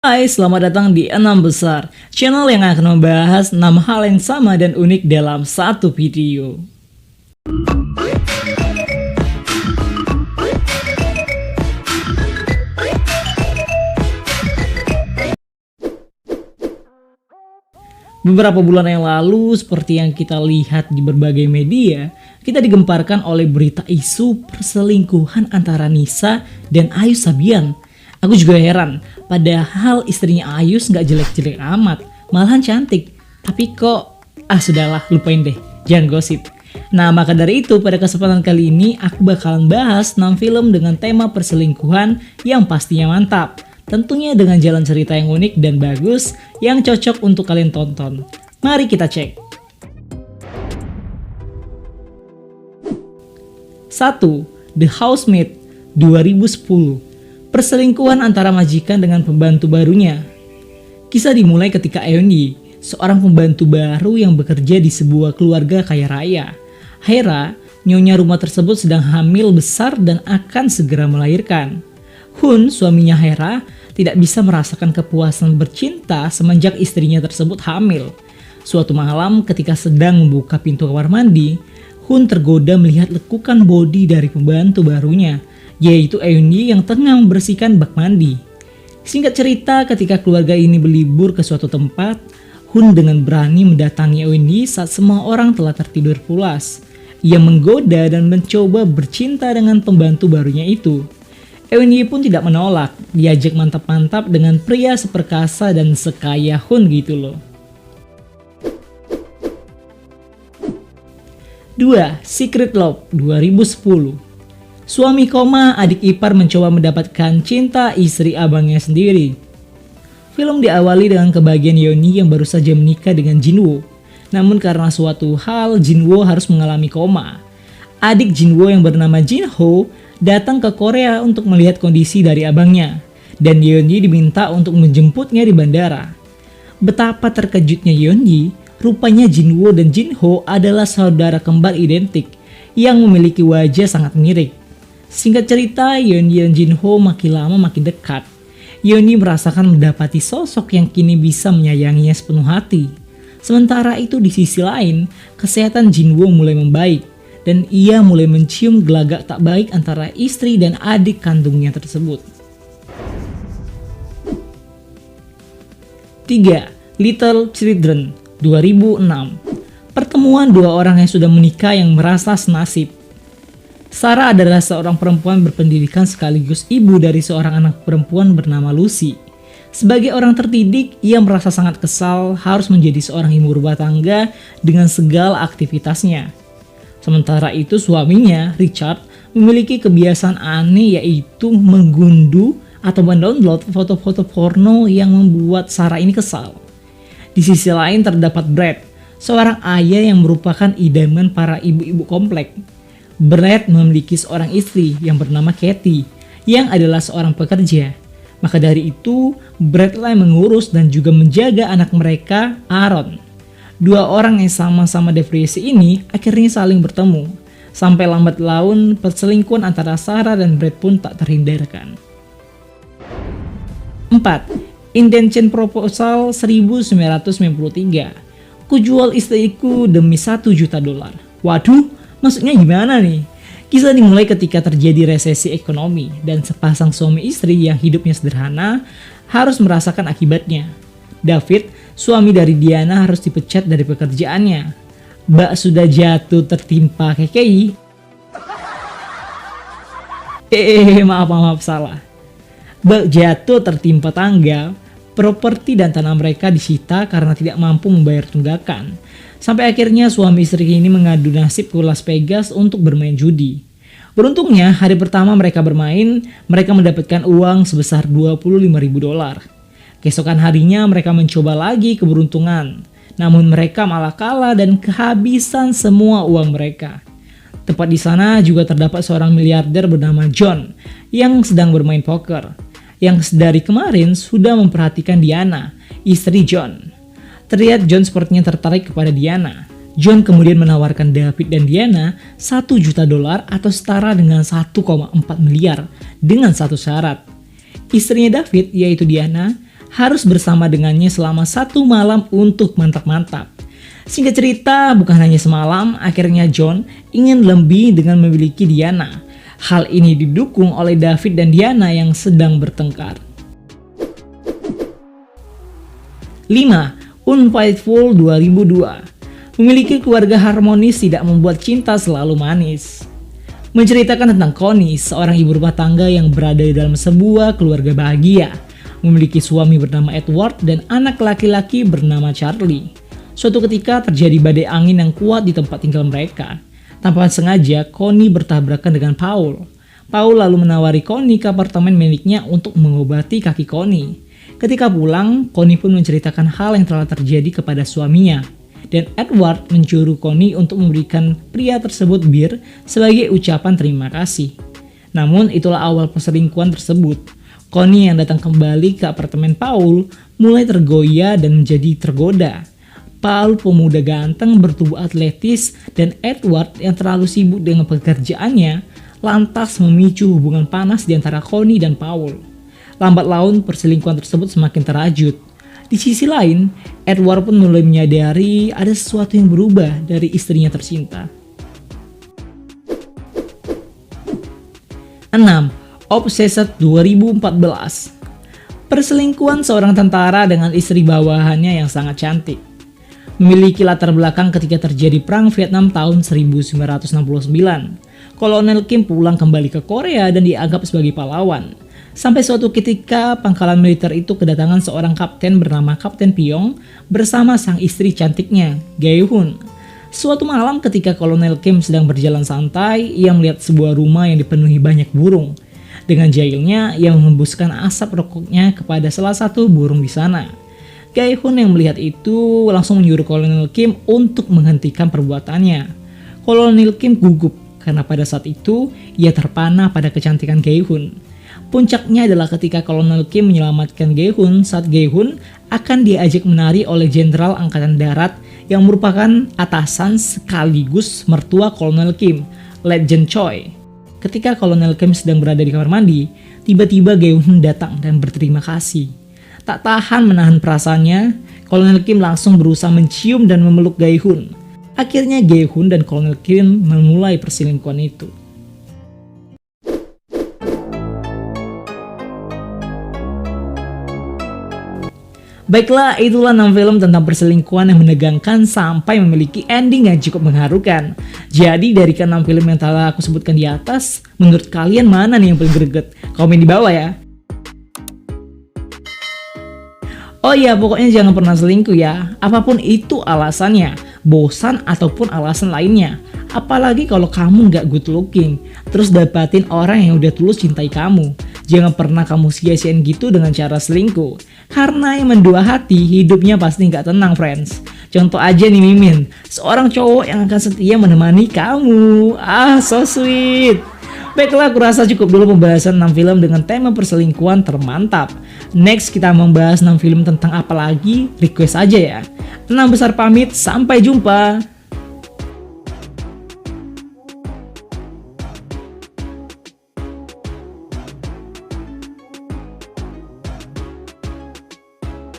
Hai, selamat datang di 6 Besar, channel yang akan membahas 6 hal yang sama dan unik dalam satu video. Beberapa bulan yang lalu, seperti yang kita lihat di berbagai media, kita digemparkan oleh berita isu perselingkuhan antara Nisa dan Ayus Sabian. Aku juga heran, padahal istrinya Ayus nggak jelek-jelek amat, malahan cantik. Tapi kok, sudahlah, lupain deh, jangan gosip. Nah, maka dari itu pada kesempatan kali ini aku bakalan bahas 6 film dengan tema perselingkuhan yang pastinya mantap. Tentunya dengan jalan cerita yang unik dan bagus yang cocok untuk kalian tonton. Mari kita cek. 1. The Housemaid 2010. Perselingkuhan antara majikan dengan pembantu barunya. Kisah dimulai ketika Eunyi, seorang pembantu baru yang bekerja di sebuah keluarga kaya raya. Hera, nyonya rumah tersebut sedang hamil besar dan akan segera melahirkan. Hun, suaminya Hera, tidak bisa merasakan kepuasan bercinta semenjak istrinya tersebut hamil. Suatu malam ketika sedang membuka pintu kamar mandi, Hun tergoda melihat lekukan bodi dari pembantu barunya, yaitu Eunyi yang tengah membersihkan bak mandi. Singkat cerita, ketika keluarga ini berlibur ke suatu tempat, Hun dengan berani mendatangi Eunyi saat semua orang telah tertidur pulas. Ia menggoda dan mencoba bercinta dengan pembantu barunya itu. Eunyi pun tidak menolak, diajak mantap-mantap dengan pria seperkasa dan sekaya Hun gitu loh. 2. Secret Love 2010. Suami koma, adik ipar mencoba mendapatkan cinta istri abangnya sendiri. Film diawali dengan kebahagiaan Yeonhee yang baru saja menikah dengan Jinwoo. Namun karena suatu hal, Jinwoo harus mengalami koma. Adik Jinwoo yang bernama Jinho datang ke Korea untuk melihat kondisi dari abangnya, dan Yeonhee diminta untuk menjemputnya di bandara. Betapa terkejutnya Yeonhee, rupanya Jinwoo dan Jinho adalah saudara kembar identik yang memiliki wajah sangat mirip. Singkat cerita, Yeonhee dan Jinho makin lama makin dekat. Yeonhee merasakan mendapati sosok yang kini bisa menyayanginya sepenuh hati. Sementara itu di sisi lain, kesehatan Jinwoo mulai membaik dan ia mulai mencium gelagak tak baik antara istri dan adik kandungnya tersebut. 3. Little Children 2006. Pertemuan dua orang yang sudah menikah yang merasa senasib. Sarah adalah seorang perempuan berpendidikan sekaligus ibu dari seorang anak perempuan bernama Lucy. Sebagai orang terdidik, ia merasa sangat kesal harus menjadi seorang ibu rumah tangga dengan segala aktivitasnya. Sementara itu suaminya, Richard, memiliki kebiasaan aneh yaitu menggunduh atau mendownload foto-foto porno yang membuat Sarah ini kesal. Di sisi lain terdapat Brad, seorang ayah yang merupakan idaman para ibu-ibu komplek. Brad memiliki seorang istri yang bernama Katie, yang adalah seorang pekerja. Maka dari itu, Brad lah yang mengurus dan juga menjaga anak mereka, Aaron. Dua orang yang sama-sama depresi ini akhirnya saling bertemu. Sampai lambat laun, perselingkuhan antara Sarah dan Brad pun tak terhindarkan. 4. Intention Proposal 1993. Kujual istriku demi $1 juta. Waduh, maksudnya gimana nih? Kisah dimulai ketika terjadi resesi ekonomi dan sepasang suami istri yang hidupnya sederhana harus merasakan akibatnya. David, suami dari Diana, harus dipecat dari pekerjaannya. Mbak sudah jatuh tertimpa KKI. Maaf salah. Mbak jatuh tertimpa tangga, properti dan tanah mereka disita karena tidak mampu membayar tunggakan. Sampai akhirnya suami istri ini mengadu nasib ke Las Vegas untuk bermain judi. Beruntungnya hari pertama mereka bermain, mereka mendapatkan uang sebesar $25.000. Keesokan harinya mereka mencoba lagi keberuntungan. Namun mereka malah kalah dan kehabisan semua uang mereka. Tepat di sana juga terdapat seorang miliarder bernama John yang sedang bermain poker. Yang dari kemarin sudah memperhatikan Diana, istri John. Terlihat John sepertinya tertarik kepada Diana. John kemudian menawarkan David dan Diana $1 juta atau setara dengan 1,4 miliar dengan satu syarat. Istrinya David, yaitu Diana, harus bersama dengannya selama 1 malam untuk mantap-mantap. Singkat cerita, bukan hanya semalam, akhirnya Jon ingin lebih dengan memiliki Diana. Hal ini didukung oleh David dan Diana yang sedang bertengkar. 5. Unfaithful 2002. Memiliki keluarga harmonis tidak membuat cinta selalu manis. Menceritakan tentang Connie, seorang ibu rumah tangga yang berada di dalam sebuah keluarga bahagia, memiliki suami bernama Edward dan anak laki-laki bernama Charlie. Suatu ketika terjadi badai angin yang kuat di tempat tinggal mereka. Tanpa sengaja, Connie bertabrakan dengan Paul. Paul lalu menawari Connie ke apartemen miliknya untuk mengobati kaki Connie. Ketika pulang, Connie pun menceritakan hal yang telah terjadi kepada suaminya. Dan Edward menyuruh Connie untuk memberikan pria tersebut bir sebagai ucapan terima kasih. Namun itulah awal perselingkuhan tersebut. Connie yang datang kembali ke apartemen Paul mulai tergoyah dan menjadi tergoda. Paul pemuda ganteng bertubuh atletis dan Edward yang terlalu sibuk dengan pekerjaannya lantas memicu hubungan panas di antara Connie dan Paul. Lambat laun perselingkuhan tersebut semakin terajut. Di sisi lain, Edward pun mulai menyadari ada sesuatu yang berubah dari istrinya tercinta. 6. Obsessed 2014. Perselingkuhan seorang tentara dengan istri bawahannya yang sangat cantik. Memiliki latar belakang ketika terjadi Perang Vietnam tahun 1969. Kolonel Kim pulang kembali ke Korea dan dianggap sebagai pahlawan. Sampai suatu ketika pangkalan militer itu kedatangan seorang kapten bernama Kapten Pyong bersama sang istri cantiknya, Gae-hun. Suatu malam ketika Kolonel Kim sedang berjalan santai, ia melihat sebuah rumah yang dipenuhi banyak burung. Dengan jahilnya, ia menghembuskan asap rokoknya kepada salah satu burung di sana. Gae-hun yang melihat itu langsung menyuruh Kolonel Kim untuk menghentikan perbuatannya. Kolonel Kim gugup karena pada saat itu ia terpana pada kecantikan Gae-hun. Puncaknya adalah ketika Kolonel Kim menyelamatkan Gae-hun saat Gae-hun akan diajak menari oleh Jenderal Angkatan Darat yang merupakan atasan sekaligus mertua Kolonel Kim, Legend Choi. Ketika Kolonel Kim sedang berada di kamar mandi, tiba-tiba Gae-hun datang dan berterima kasih. Tak tahan menahan perasaannya, Kolonel Kim langsung berusaha mencium dan memeluk Gae-hun. Akhirnya Gae-hun dan Kolonel Kim memulai perselingkuhan itu. Baiklah, itulah 6 film tentang perselingkuhan yang menegangkan sampai memiliki ending yang cukup mengharukan. Jadi dari ke-6 film yang telah aku sebutkan di atas, menurut kalian mana nih yang paling greget? Komen di bawah ya. Oh iya, pokoknya jangan pernah selingkuh ya, apapun itu alasannya, bosan ataupun alasan lainnya. Apalagi kalau kamu nggak good looking, terus dapatin orang yang udah tulus cintai kamu. Jangan pernah kamu sia-siain gitu dengan cara selingkuh. Karena yang mendua hati, hidupnya pasti nggak tenang, friends. Contoh aja nih Mimin, seorang cowok yang akan setia menemani kamu. Ah, so sweet. Baiklah, aku rasa cukup dulu pembahasan 6 film dengan tema perselingkuhan termantap. Next kita membahas 6 film tentang apa lagi? Request aja ya. 6 besar pamit, sampai jumpa.